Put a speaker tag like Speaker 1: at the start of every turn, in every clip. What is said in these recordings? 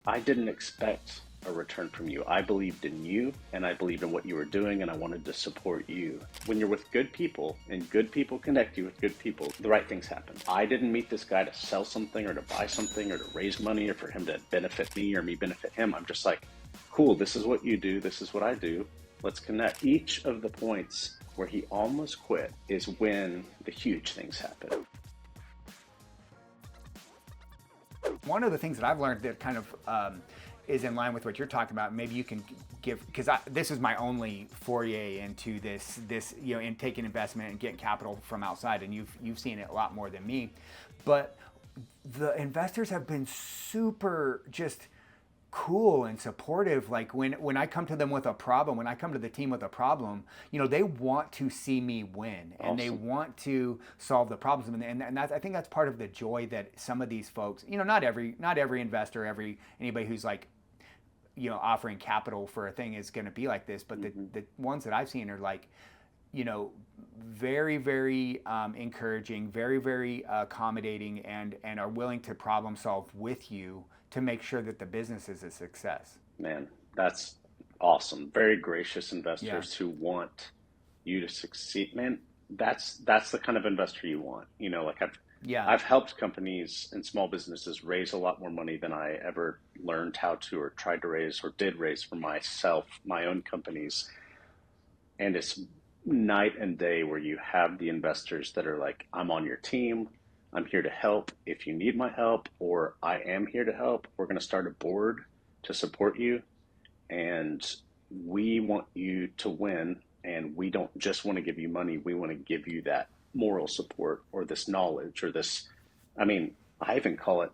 Speaker 1: I didn't expect a return from you. I believed in you and I believed in what you were doing and I wanted to support you. When you're with good people and good people connect you with good people, the right things happen. I didn't meet this guy to sell something or to buy something or to raise money or for him to benefit me or me benefit him. I'm just like, cool, this is what you do, this is what I do. Let's connect. Each of the points where he almost quit is when the huge things happen.
Speaker 2: One of the things that I've learned that kind of is in line with what you're talking about, maybe you can give, because this is my only foray into this in taking investment and getting capital from outside, and you've seen it a lot more than me, but the investors have been super just cool and supportive. Like when I come to them with a problem, when I come to the team with a problem, they want to see me win and they
Speaker 1: Awesome.
Speaker 2: want to solve the problems. And that's, I think that's part of the joy that some of these folks, not every investor, anybody who's like, offering capital for a thing is going to be like this, but
Speaker 1: Mm-hmm.
Speaker 2: the ones that I've seen are like, very, very encouraging, very, very accommodating, and are willing to problem solve with you to make sure that the business is a success.
Speaker 1: Man, that's awesome. Very gracious
Speaker 2: Yeah.
Speaker 1: investors who want you to succeed. Man, that's the kind of investor you want. Like
Speaker 2: Yeah.
Speaker 1: I've helped companies and small businesses raise a lot more money than I ever learned how to or tried to raise or did raise for myself, my own companies. And it's night and day where you have the investors that are like, I'm on your team. I'm here to help if you need my help, or I am here to help. We're going to start a board to support you and we want you to win. And we don't just want to give you money, we want to give you that moral support or this knowledge or this. I mean, I even call it,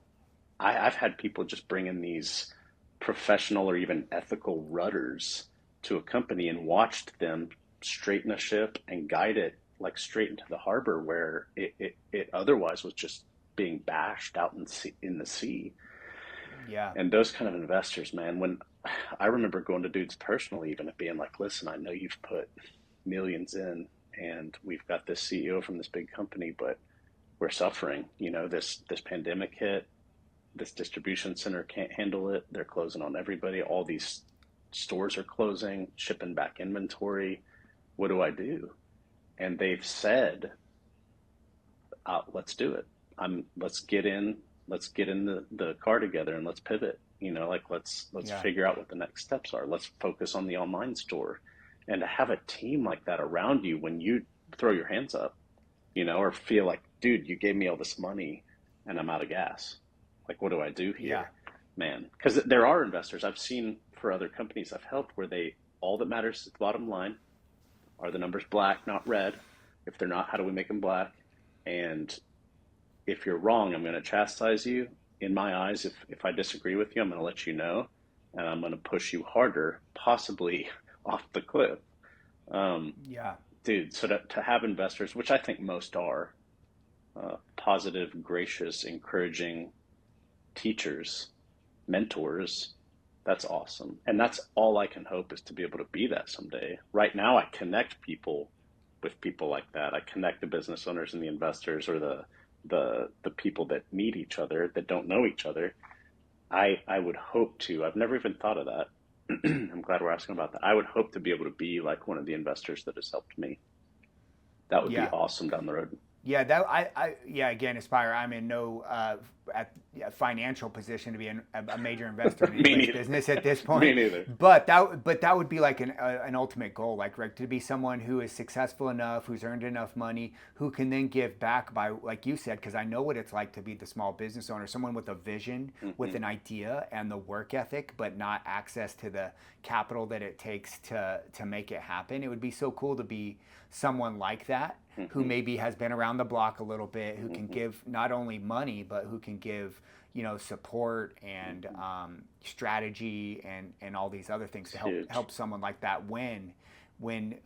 Speaker 1: I've had people just bring in these professional or even ethical rudders to a company and watched them straighten a ship and guide it like straight into the harbor where it otherwise was just being bashed out in the sea.
Speaker 2: Yeah.
Speaker 1: And those kind of investors, man, when I remember going to dudes personally, even at being like, listen, I know you've put millions in and we've got this CEO from this big company, but we're suffering. This pandemic hit, this distribution center can't handle it. They're closing on everybody. All these stores are closing, shipping back inventory. What do I do? And they've said, let's do it. Let's get in. Let's get in the car together and let's pivot. Like let's
Speaker 2: Yeah.
Speaker 1: figure out what the next steps are. Let's focus on the online store, and to have a team like that around you when you throw your hands up, or feel like, dude, you gave me all this money and I'm out of gas. Like, what do I do
Speaker 2: Yeah.
Speaker 1: here, man? Because there are investors I've seen for other companies I've helped where all that matters is the bottom line. Are the numbers black, not red? If they're not, how do we make them black? And if you're wrong, I'm going to chastise you. In my eyes, if I disagree with you, I'm going to let you know, and I'm going to push you harder, possibly off the cliff. Um,
Speaker 2: Yeah.
Speaker 1: Dude, so to have investors, which I think most are, positive, gracious, encouraging teachers, mentors, that's awesome. And that's all I can hope is to be able to be that someday. Right now, I connect people with people like that. I connect the business owners and the investors or the people that meet each other that don't know each other. I would hope to. I've never even thought of that. I'm glad we're asking about that. I would hope to be able to be like one of the investors that has helped me. That would be
Speaker 2: Yeah.
Speaker 1: awesome down the road.
Speaker 2: Yeah, that yeah. Again, Aspire. I'm in no financial position to be a major investor in
Speaker 1: Me
Speaker 2: anybody's
Speaker 1: neither.
Speaker 2: business at this
Speaker 1: Me
Speaker 2: point.
Speaker 1: neither.
Speaker 2: But that would be like an ultimate goal, like, right, to be someone who is successful enough, who's earned enough money, who can then give back by, like you said, because I know what it's like to be the small business owner, someone with a vision, with
Speaker 1: Hmm.
Speaker 2: an idea and the work ethic, but not access to the capital that it takes to make it happen. It would be so cool to be someone like that, who
Speaker 1: Hmm.
Speaker 2: maybe has been around the block a little bit, who can
Speaker 1: Hmm.
Speaker 2: give not only money, but who can give, support and
Speaker 1: Hmm.
Speaker 2: strategy and all these other things
Speaker 1: It's
Speaker 2: to help
Speaker 1: huge.
Speaker 2: help someone like that win when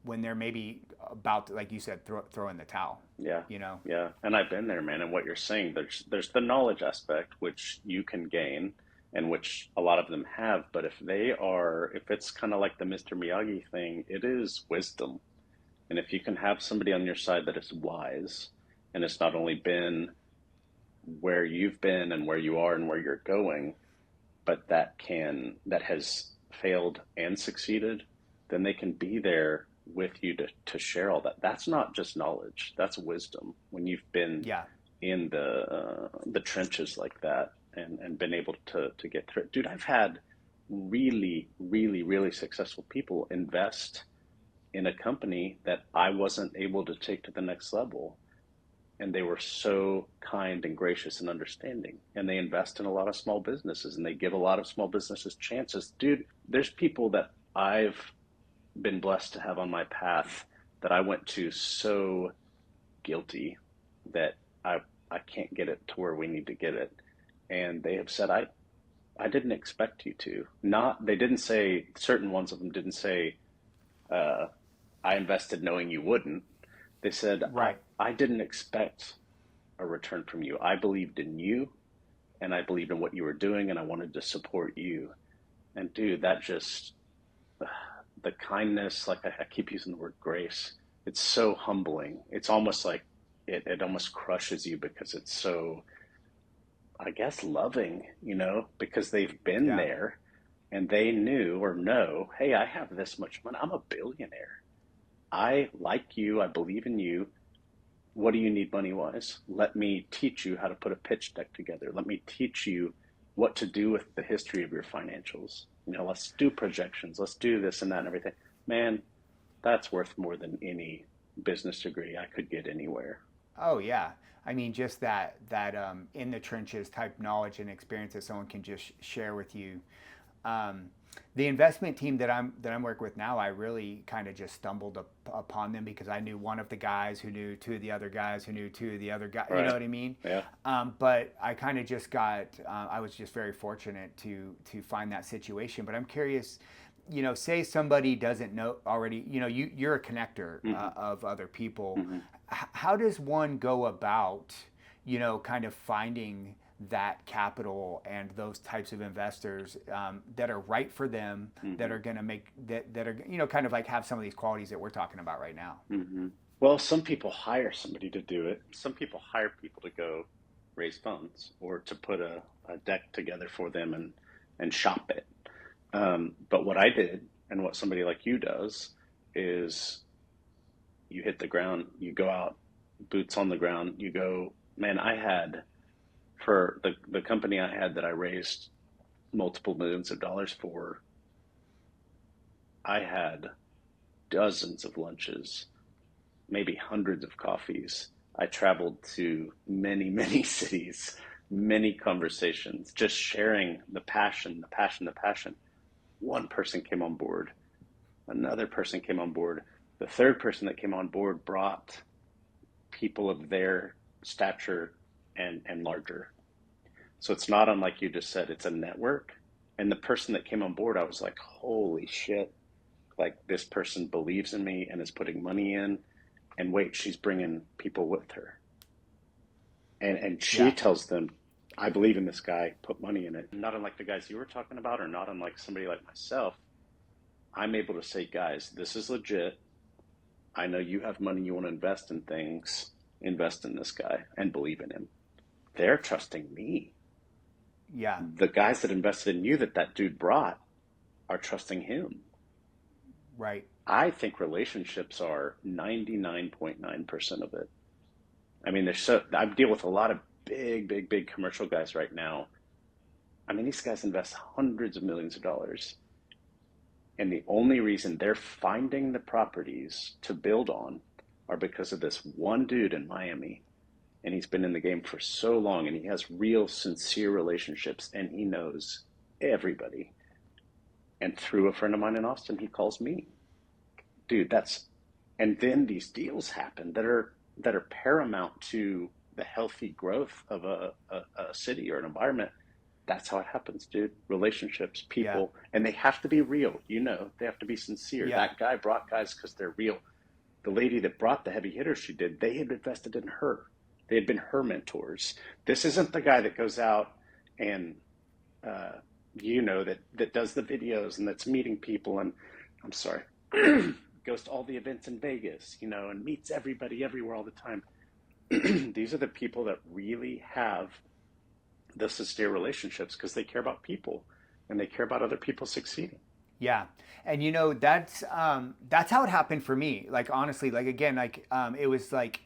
Speaker 2: when they're maybe about to, like you said, throw in the towel.
Speaker 1: Yeah,
Speaker 2: You know.
Speaker 1: yeah. And I've been there, man. And what you're saying, there's the knowledge aspect which you can gain and which a lot of them have. But if it's kind of like the Mr. Miyagi thing, it is wisdom. And if you can have somebody on your side that is wise, and it's not only been where you've been and where you are and where you're going, but that has failed and succeeded, then they can be there with you to share all that. That's not just knowledge, that's wisdom. When you've been
Speaker 2: Yeah.
Speaker 1: in the trenches like that, and been able to get through it. Dude, I've had really, really, really successful people invest in a company that I wasn't able to take to the next level. And they were so kind and gracious and understanding. And they invest in a lot of small businesses, and they give a lot of small businesses chances. Dude, there's people that I've been blessed to have on my path that I went to so guilty that I can't get it to where we need to get it. And they have said, I didn't expect you to. Not, they didn't say, certain ones of them didn't say, uh, I invested knowing you wouldn't. They said,
Speaker 2: Right.
Speaker 1: I didn't expect a return from you. I believed in you, and I believed in what you were doing, and I wanted to support you. And dude, that just, the kindness, like I keep using the word grace, it's so humbling. It's almost like it almost crushes you because it's so, I guess, loving, because they've been
Speaker 2: Yeah.
Speaker 1: there and they knew or know, hey, I have this much money. I'm a billionaire. I like you. I believe in you. What do you need money wise? Let me teach you how to put a pitch deck together. Let me teach you what to do with the history of your financials. Let's do projections. Let's do this and that and everything. Man, that's worth more than any business degree I could get anywhere.
Speaker 2: Oh yeah. I mean, just that in the trenches type knowledge and experience that someone can just share with you. Um, the investment team that I'm working with now, I really kind of just stumbled upon them because I knew one of the guys who knew two of the other guys who knew two of the other guys. You know
Speaker 1: Right.
Speaker 2: what I mean?
Speaker 1: Yeah.
Speaker 2: But I kind of just got. I was just very fortunate to find that situation. But I'm curious. Say somebody doesn't know already. You're a connector
Speaker 1: Hmm.
Speaker 2: of other people.
Speaker 1: Hmm.
Speaker 2: How does one go about, kind of finding that capital and those types of investors that are right for them, that
Speaker 1: Hmm.
Speaker 2: are going to make that are kind of like have some of these qualities that we're talking about right now.
Speaker 1: Hmm. Well, some people hire somebody to do it. Some people hire people to go raise funds or to put a deck together for them and shop it. But what I did and what somebody like you does is you hit the ground, you go out, boots on the ground, you go, man, I had for the company I had that I raised multiple millions of dollars for, I had dozens of lunches, maybe hundreds of coffees. I traveled to many, many cities, many conversations, just sharing the passion, the passion, the passion. One person came on board, another person came on board. The third person that came on board brought people of their stature and larger. So it's not unlike you just said, it's a network. And the person that came on board, I was like, holy shit, like this person believes in me and is putting money in. And wait, she's bringing people with her. And she
Speaker 2: Yeah.
Speaker 1: tells them, I believe in this guy, put money in it. Not unlike the guys you were talking about, or not unlike somebody like myself, I'm able to say, guys, this is legit. I know you have money, you want to invest in things, invest in this guy and believe in him. They're trusting me.
Speaker 2: Yeah.
Speaker 1: The guys that invested in you that dude brought are trusting him.
Speaker 2: Right.
Speaker 1: I think relationships are 99.9% of it. I mean, I deal with a lot of big, big, big commercial guys right now. I mean, these guys invest hundreds of millions of dollars. And the only reason they're finding the properties to build on are because of this one dude in Miami. And he's been in the game for so long, and he has real, sincere relationships, and he knows everybody. And through a friend of mine in Austin, he calls me. Dude, and then these deals happen that are paramount to the healthy growth of a city or an environment. That's how it happens, dude. Relationships,
Speaker 2: Yeah.
Speaker 1: people, and they have to be real. They have to be sincere.
Speaker 2: Yeah.
Speaker 1: That guy brought guys because they're real. The lady that brought the heavy hitters she did, they had invested in her. They had been her mentors. This isn't the guy that goes out and uh, that does the videos and that's meeting people and I'm sorry, goes to all the events in Vegas, and meets everybody everywhere all the time. These are the people that really have the sincere relationships because they care about people. and they care about other people succeeding.
Speaker 2: Yeah, and that's how it happened for me. Like honestly, like again, like it was like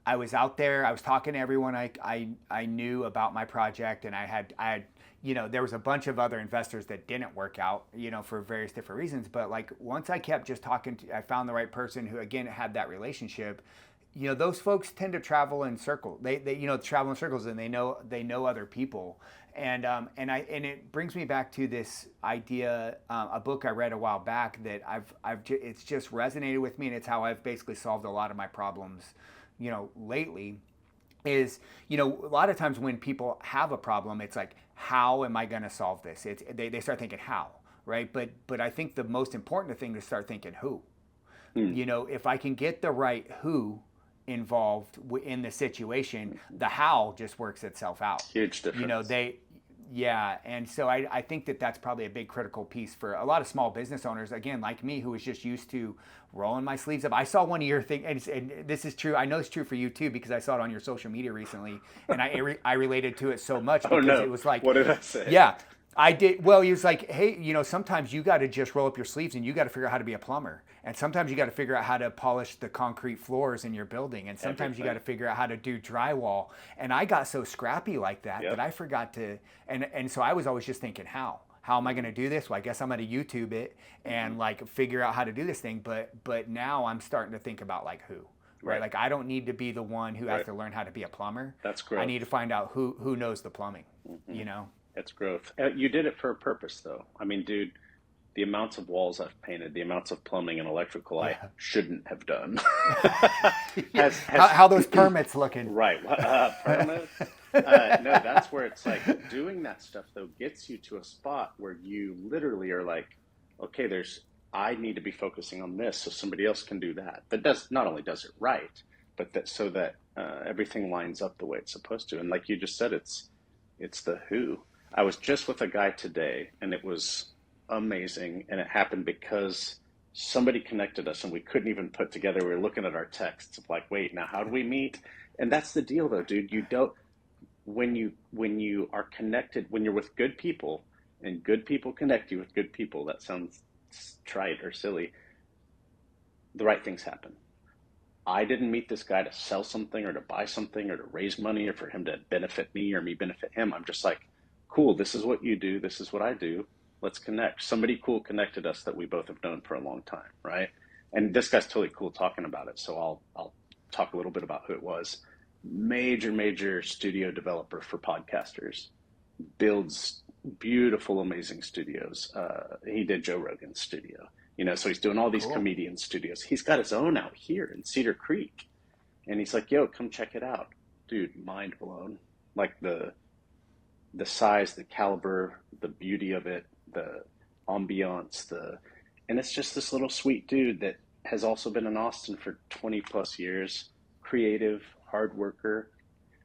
Speaker 2: I was out there, I was talking to everyone I knew about my project, and I had there was a bunch of other investors that didn't work out, for various different reasons. But like once I kept just talking to, I found the right person who again had that relationship. Those folks tend to travel in circles. They travel in circles, and they know other people. And it brings me back to this idea, a book I read a while back that it's just resonated with me, and it's how I've basically solved a lot of my problems, lately. Is a lot of times when people have a problem, it's like, how am I going to solve this? They start thinking how, right? But I think the most important thing is to start thinking who.
Speaker 1: Hmm.
Speaker 2: If I can get the right who involved in the situation, the how just works itself out.
Speaker 1: Huge difference.
Speaker 2: Yeah. And so I think that's probably a big critical piece for a lot of small business owners, again, like me, who was just used to rolling my sleeves up. I saw one of your things, and this is true. I know it's true for you too, because I saw it on your social media recently, and I related to it so much
Speaker 1: Oh
Speaker 2: because
Speaker 1: no,
Speaker 2: it was like,
Speaker 1: what did I say?
Speaker 2: yeah, I did. Well, he was like, hey, sometimes you got to just roll up your sleeves and you got to figure out how to be a plumber. And sometimes you got to figure out how to polish the concrete floors in your building. And sometimes you got to figure out how to do drywall. And I got so scrappy like that
Speaker 1: Yep.
Speaker 2: that I forgot to. And so I was always just thinking, how? How am I going to do this? Well, I guess I'm going to YouTube it and like figure out how to do this thing. But now I'm starting to think about like who. Right? Like I don't need to be the one who has to learn how to be a plumber.
Speaker 1: That's
Speaker 2: I
Speaker 1: growth.
Speaker 2: need to find out who knows the plumbing. You know.
Speaker 1: It's growth. You did it for a purpose, though. I mean, dude, the amounts of walls I've painted, the amounts of plumbing and electrical I
Speaker 2: Yeah.
Speaker 1: shouldn't have done.
Speaker 2: Yeah.
Speaker 1: has
Speaker 2: How those permits looking?
Speaker 1: Right. Permits. No, that's where it's like doing that stuff though gets you to a spot where you literally are like, okay, I need to be focusing on this so somebody else can do that. That does not only does it right, but that so that everything lines up the way it's supposed to. And like you just said, it's the who. I was just with a guy today, and it was amazing, and it happened because somebody connected us, and we couldn't even put together. We were looking at our texts of like, wait, now how do we meet? And that's the deal, though, dude. You don't when you are connected, when you're with good people, and good people connect you with good people. That sounds trite or silly. The right things happen. I didn't meet this guy to sell something or to buy something or to raise money or for him to benefit me or me benefit him. I'm just like, cool, this is what you do. This is what I do. Let's connect. Somebody cool connected us that we both have known for a long time, right? And this guy's totally cool talking about it. So I'll talk a little bit about who it was. Major studio developer for podcasters, builds beautiful, amazing studios. He did Joe Rogan's studio, so he's doing all these
Speaker 2: Cool.
Speaker 1: comedian studios. He's got his own out here in Cedar Creek. And he's like, yo, come check it out. Dude, mind blown. Like the size, the caliber, the beauty of it, the ambiance, and it's just this little sweet dude that has also been in Austin for 20 plus years, creative, hard worker.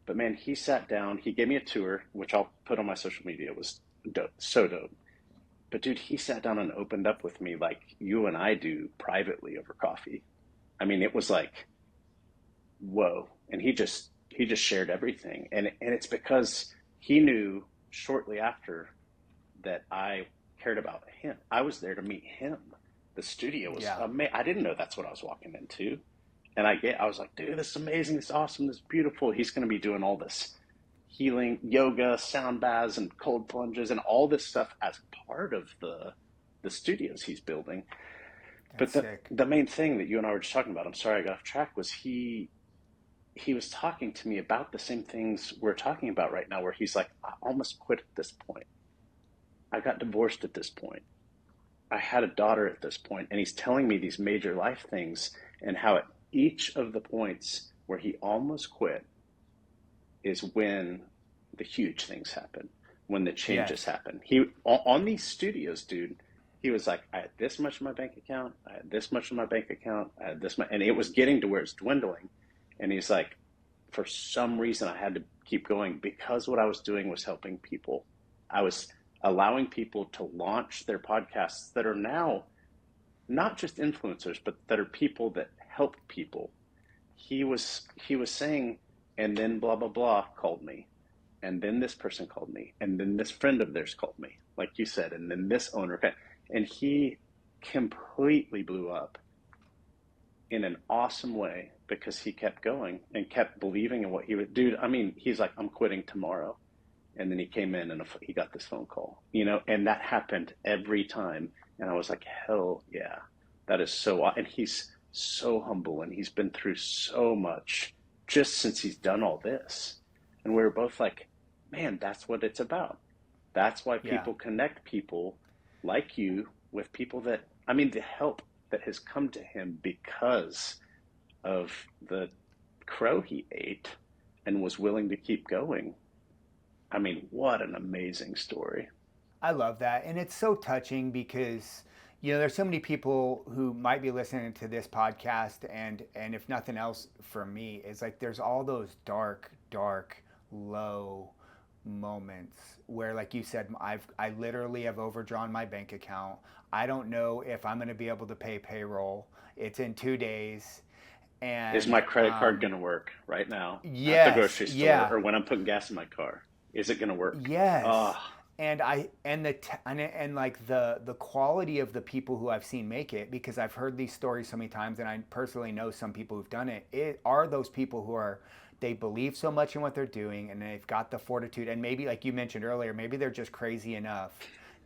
Speaker 1: But man, he sat down, he gave me a tour, which I'll put on my social media. It was dope, so dope. But dude, he sat down and opened up with me like you and I do privately over coffee. I mean, it was like, whoa. And he just shared everything. And it's because he knew shortly after that I cared about him. I was there to meet him. The studio was
Speaker 2: Yeah.
Speaker 1: amazing. I didn't know that's what I was walking into. And I was like, dude, this is amazing, this is awesome, this is beautiful. He's going to be doing all this healing, yoga, sound baths, and cold plunges, and all this stuff as part of the studios he's building. But
Speaker 2: That's
Speaker 1: the
Speaker 2: sick.
Speaker 1: the main thing that you and I were just talking about, I'm sorry I got off track, was he was talking to me about the same things we're talking about right now, where he's like, I almost quit at this point. I got divorced at this point. I had a daughter at this point, and he's telling me these major life things and how at each of the points where he almost quit is when the huge things happen, when the changes
Speaker 2: Yes.
Speaker 1: happen. He on these studios, dude, he was like, I had this much in my bank account, I had this much in my bank account, I had this much, and it was getting to where it's dwindling. And he's like, for some reason, I had to keep going because what I was doing was helping people. I was allowing people to launch their podcasts that are now not just influencers, but that are people that help people. He was saying, and then blah blah blah called me, And then this person called me, and then this friend of theirs called me, like you said, and then this owner, and he completely blew up in an awesome way because he kept going and kept believing in what he would do. I mean, he's like, I'm quitting tomorrow. And then he came in and he got this phone call, and that happened every time. And I was like, hell yeah, that is so, and he's so humble and he's been through so much just since he's done all this. And we were both like, man, that's what it's about. That's why
Speaker 2: Yeah.
Speaker 1: people connect people like you with people that, I mean, the help that has come to him because of the crow he ate and was willing to keep going. I mean, what an amazing story.
Speaker 2: I love that. And it's so touching because, there's so many people who might be listening to this podcast and if nothing else for me, it's like there's all those dark, dark, low moments where, like you said, I literally have overdrawn my bank account. I don't know if I'm going to be able to pay payroll. It's in 2 days.
Speaker 1: Is my
Speaker 2: And
Speaker 1: credit card going to work right now at the
Speaker 2: yes,
Speaker 1: grocery store
Speaker 2: yeah.
Speaker 1: or when I'm putting gas in my car? Is it going to work?
Speaker 2: Yes.
Speaker 1: Oh,
Speaker 2: And like the quality of the people who I've seen make it, because I've heard these stories so many times and I personally know some people who've done it are those people who are, they believe so much in what they're doing and they've got the fortitude, and maybe like you mentioned earlier, maybe they're just crazy enough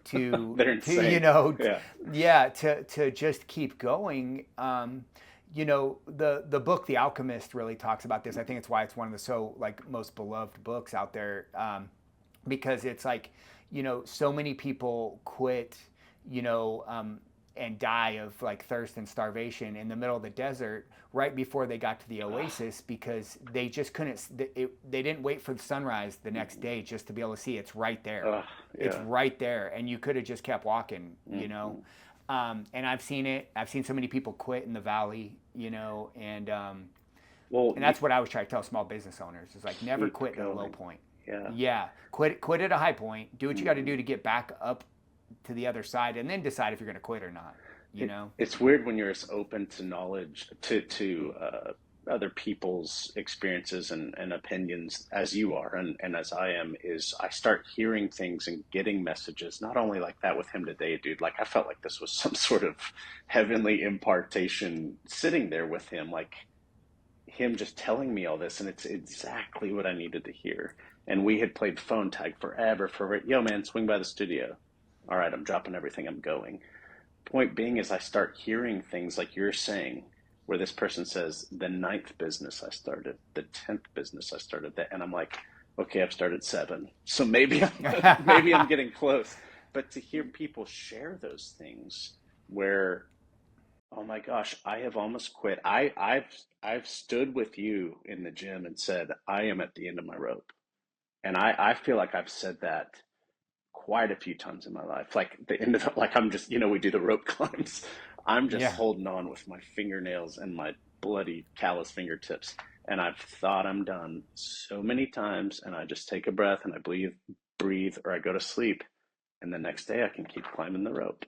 Speaker 2: to
Speaker 1: they're insane. Yeah.
Speaker 2: yeah, to just keep going. The book The Alchemist really talks about this. I think it's why it's one of the so like most beloved books out there, because it's like, so many people quit, you know, and die of like thirst and starvation in the middle of the desert right before they got to the oasis, because they just couldn't, they didn't wait for the sunrise the next day just to be able to see it's right there. It's
Speaker 1: Yeah.
Speaker 2: right there. And you could have just kept walking,
Speaker 1: Mm-hmm.
Speaker 2: And I've seen it. I've seen so many people quit in the valley,
Speaker 1: Well,
Speaker 2: and that's what I always try to tell small business owners is like never
Speaker 1: keep
Speaker 2: quit at a low
Speaker 1: going.
Speaker 2: point.
Speaker 1: Yeah.
Speaker 2: Yeah, quit at a high point. Do what you got to
Speaker 1: Mm-hmm.
Speaker 2: do to get back up to the other side, and then decide if you're going to quit or not. You know?
Speaker 1: It's weird when you're as open to knowledge to other people's experiences and opinions as you are and as I am. Is I start hearing things and getting messages not only like that with him today, dude. Like I felt like this was some sort of heavenly impartation sitting there with him, like him just telling me all this, and it's exactly what I needed to hear. And we had played phone tag forever. Yo, man, swing by the studio. All right, I'm dropping everything. I'm going. Point being is I start hearing things like you're saying, where this person says the ninth business I started, the 10th business I started, that, and I'm like, okay, I've started seven, so maybe maybe I'm getting close. But to hear people share those things, where oh my gosh, I have almost quit. I've stood with you in the gym and said I am at the end of my rope, and I feel like I've said that quite a few times in my life. Like the end of like I'm just we do the rope climbs. I'm just
Speaker 2: Yeah.
Speaker 1: holding on with my fingernails and my bloody callous fingertips, and I've thought I'm done so many times, and I just take a breath and I breathe, or I go to sleep, and the next day I can keep climbing the rope.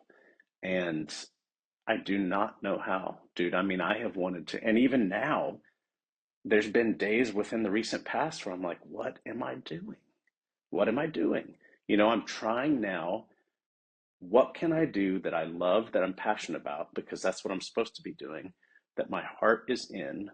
Speaker 1: And I do not know how, dude. I mean, I have wanted to, and even now, there's been days within the recent past where I'm like, what am I doing? What am I doing? I'm trying now. What can I do that I love, that I'm passionate about, because that's what I'm supposed to be doing, that my heart is in,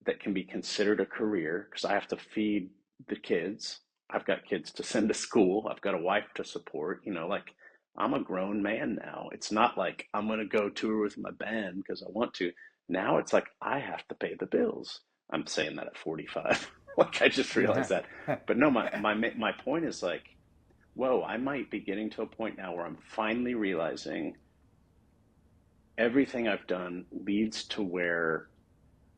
Speaker 1: that can be considered a career, because I have to feed the kids. I've got kids to send to school. I've got a wife to support. Like I'm a grown man now. It's not like I'm going to go tour with my band because I want to. Now it's like I have to pay the bills. I'm saying that at 45. Like I just realized that. But no, my point is like, whoa, I might be getting to a point now where I'm finally realizing everything I've done leads to where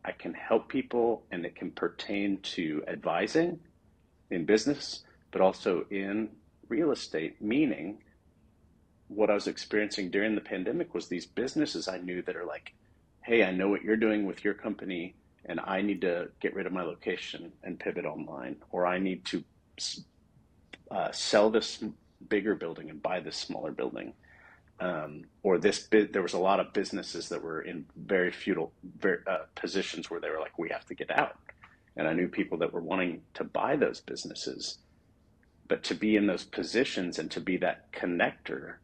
Speaker 1: I can help people, and it can pertain to advising in business, but also in real estate. Meaning, what I was experiencing during the pandemic was these businesses I knew that are like, hey, I know what you're doing with your company, and I need to get rid of my location and pivot online, or I need to sell this bigger building and buy this smaller building. Or there was a lot of businesses that were in very feudal positions where they were like, we have to get out. and I knew people that were wanting to buy those businesses. But to be in those positions and to be that connector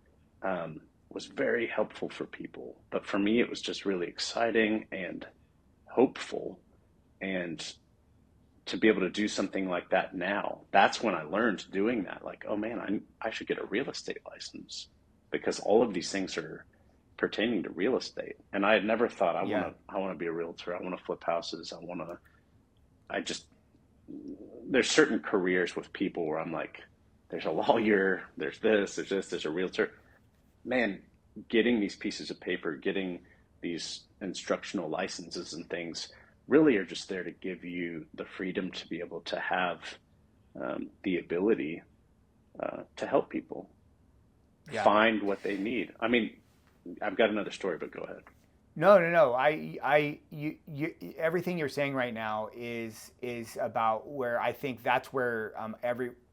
Speaker 1: was very helpful for people. But for me, it was just really exciting and hopeful. And to be able to do something like that now, that's when I learned doing that. Like, oh man, I should get a real estate license because all of these things are pertaining to real estate. And I had never thought
Speaker 2: Yeah.
Speaker 1: I want to be a realtor. I want to flip houses. I just, there's certain careers with people where I'm like, there's a lawyer, there's a realtor. Man, getting these pieces of paper, getting these instructional licenses and things really are just there to give you the freedom to be able to have the ability to help people
Speaker 2: Yeah.
Speaker 1: find what they need. I mean, I've got another story, but go ahead.
Speaker 2: No, no, no. Everything you're saying right now is about where I think that's where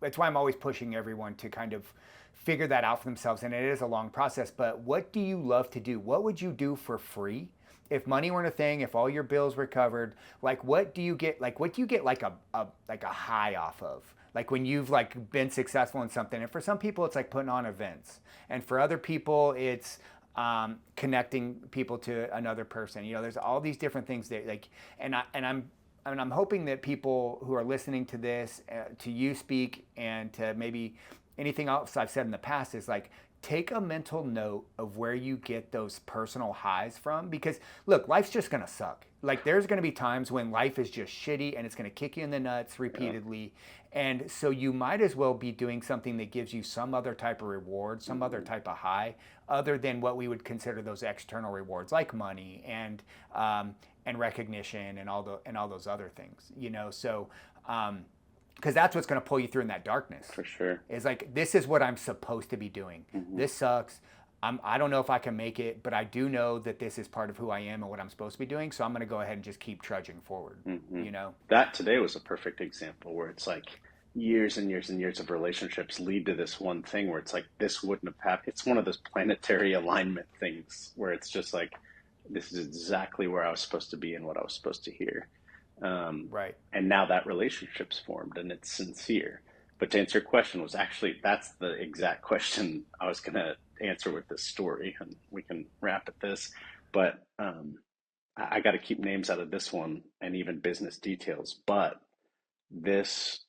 Speaker 2: that's why I'm always pushing everyone to kind of figure that out for themselves. And it is a long process. But what do you love to do? What would you do for free? If money weren't a thing, if all your bills were covered, like what do you get? Like what do you get like a high off of? Like when you've like been successful in something. And for some people, it's like putting on events, and for other people, it's connecting people to another person. You know, there's all these different things that like, and I'm hoping that people who are listening to this, to you speak, and to maybe anything else I've said in the past is like, take a mental note of where you get those personal highs from. Because look, life's just gonna suck. Like there's gonna be times when life is just shitty and it's gonna kick you in the nuts
Speaker 1: Yeah.
Speaker 2: repeatedly. And so you might as well be doing something that gives you some other type of reward, some other
Speaker 1: Mm-hmm.
Speaker 2: type of high, other than what we would consider those external rewards, like money and recognition and all those other things. You know, so because that's what's going to pull you through in that darkness.
Speaker 1: For sure.
Speaker 2: Is like this is what I'm supposed to be doing.
Speaker 1: Mm-hmm.
Speaker 2: This sucks. I don't know if I can make it, but I do know that this is part of who I am and what I'm supposed to be doing. So I'm going to go ahead and just keep trudging forward.
Speaker 1: Mm-hmm.
Speaker 2: You know?
Speaker 1: That today was a perfect example where it's like years and years and years of relationships lead to this one thing where it's like this wouldn't have happened. It's one of those planetary alignment things where it's just like this is exactly where I was supposed to be and what I was supposed to hear.
Speaker 2: Right.
Speaker 1: And now that relationship's formed and it's sincere. But to answer your question was actually that's the exact question I was going to answer with this story, and we can wrap at this. But I got to keep names out of this one and even business details. But this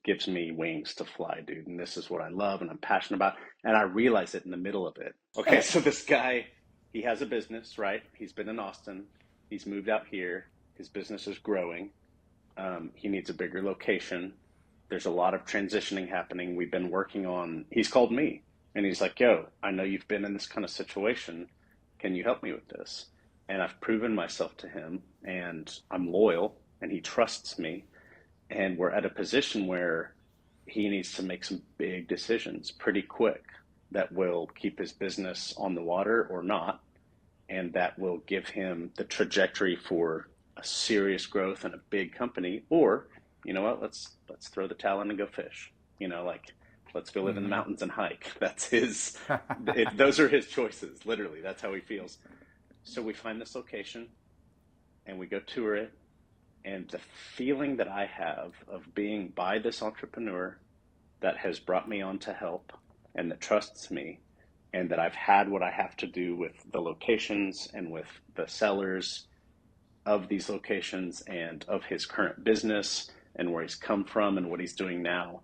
Speaker 1: gives me wings to fly, dude. And this is what I love and I'm passionate about. And I realize it in the middle of it. Okay, so this guy, he has a business, right? He's been in Austin. He's moved out here. His business is growing. He needs a bigger location. There's a lot of transitioning happening. We've been working on, he's called me and he's like, yo, I know you've been in this kind of situation. Can you help me with this? And I've proven myself to him and I'm loyal and he trusts me. And we're at a position where he needs to make some big decisions pretty quick that will keep his business on the water or not, and that will give him the trajectory for a serious growth and a big company. Or, you know what, let's throw the towel in and go fish. You know, like let's go live in the
Speaker 2: Mm-hmm.
Speaker 1: mountains and hike. That's his. Those are his choices. Literally, that's how he feels. So we find this location and we go tour it, and the feeling that I have of being by this entrepreneur that has brought me on to help and that trusts me, and that I've had what I have to do with the locations and with the sellers of these locations and of his current business and where he's come from and what he's doing now.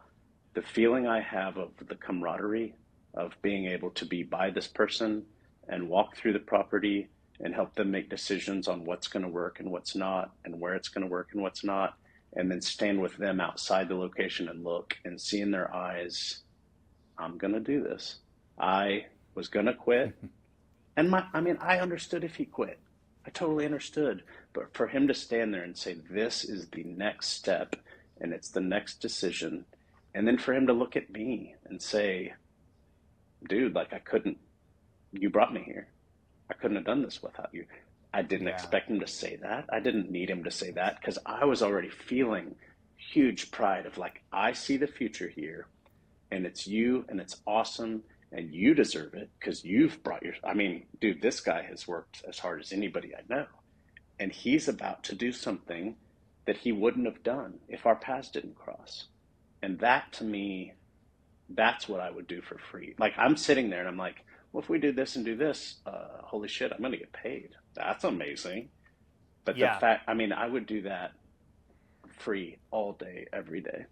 Speaker 1: The feeling I have of the camaraderie of being able to be by this person and walk through the property and help them make decisions on what's going to work and what's not, and where it's going to work and what's not, and then stand with them outside the location and look and see in their eyes, I'm going to do this. I was going to quit. And I mean, I understood if he quit. I totally understood. But for him to stand there and say, this is the next step and it's the next decision. And then for him to look at me and say, dude, like I couldn't, you brought me here. I couldn't have done this without you. I didn't
Speaker 2: Yeah.
Speaker 1: expect him to say that. I didn't need him to say that because I was already feeling huge pride of like, I see the future here and it's you and it's awesome and you deserve it because you've brought your, I mean, dude, this guy has worked as hard as anybody I know. And he's about to do something that he wouldn't have done if our paths didn't cross. And that to me, that's what I would do for free. Like I'm sitting there and I'm like, well, if we do this and do this, holy shit, I'm going to get paid. That's amazing. But the
Speaker 2: Yeah.
Speaker 1: fact, I mean, I would do that free all day, every day.